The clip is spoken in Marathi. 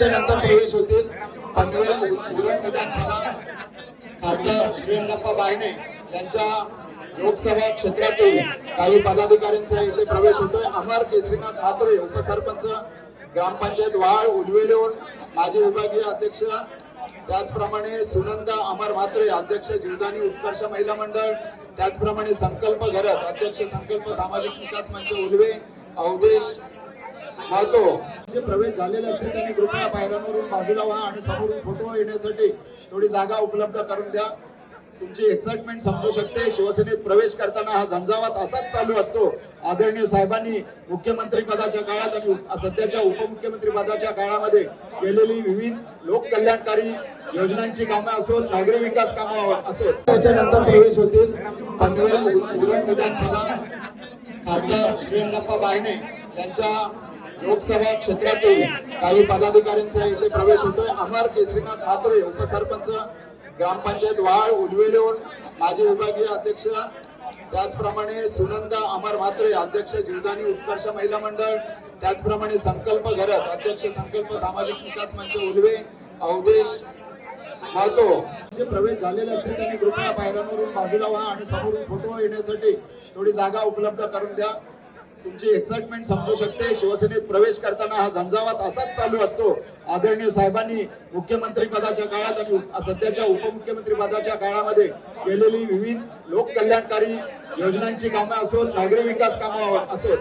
त्याच्यानंतर प्रवेश होतील पनवेल विधानसभा खासदार श्रीरंगप्पा बायणे यांच्या लोकसभा क्षेत्रातील काही पदाधिकाऱ्यांचा इथे प्रवेश होतोय। अमर केसरीनाथ म्हात्रे उपसरपंच ग्रामपंचायत वाळ उलवेडून माजी विभागीय अध्यक्ष, त्याचप्रमाणे सुनंदा अमर म्हात्रे अध्यक्ष जीवदानी उत्कर्ष महिला मंडळ, त्याचप्रमाणे संकल्प घरत अध्यक्ष संकल्प सामाजिक विकास मंच उलवे, अवधेश महतो जे प्रवेश झालेले असतील त्यांनी कृपया पायऱ्यांवरून बाजूला व्हा आणि समोरून फोटो येण्यासाठी थोडी जागा उपलब्ध करून द्या। तुमची एक्साइटमेंट समजू शकते। शिवसेनेत प्रवेश करताना हा झंझावात असाच चालू असतो। आदरणीय साहेबांनी मुख्यमंत्री पदाच्या काळात आणि सध्याच्या उपमुख्यमंत्री पदाच्या काळामध्ये केलेली विविध लोककल्याणकारी योजनांची कामे असोत, नागरी विकास कामे असोत, त्याच्यानंतर प्रवेश होतील पनवेल विधानसभा खासदार श्रीरंगप्पा बायणे यांच्या लोकसभा क्षेत्रातील काही पदाधिकाऱ्यांचा इथे प्रवेश होतोय। अमर केसरीनाथ म्हात्रे उपसरपंच ग्रामपंचायत वाळ उलवेडून माजी विभागीय अध्यक्ष, त्याचप्रमाणे सुनंदा अमर म्हात्रे अध्यक्ष जीवदानी उत्कर्ष महिला मंडळ, त्याचप्रमाणे संकल्प घरत अध्यक्ष संकल्प सामाजिक विकास मंच उलवे, अवधेश महतो जे प्रवेश झालेले असतील त्यांनी कृपया पायऱ्यांवरून बाजूला व्हा आणि समोरून फोटो येण्यासाठी थोडी जागा उपलब्ध करून द्या। तुमची एक्साइटमेंट समजू शकते। शिवसेनेत प्रवेश करताना हा झंझावात असाच चालू असतो। आदरणीय साहेबांनी मुख्यमंत्री पदाच्या काळात आणि सध्याच्या उपमुख्यमंत्री पदाच्या काळामध्ये केलेली विविध लोककल्याणकारी योजनांची कामे असोत, नागरी विकास कामे असोत,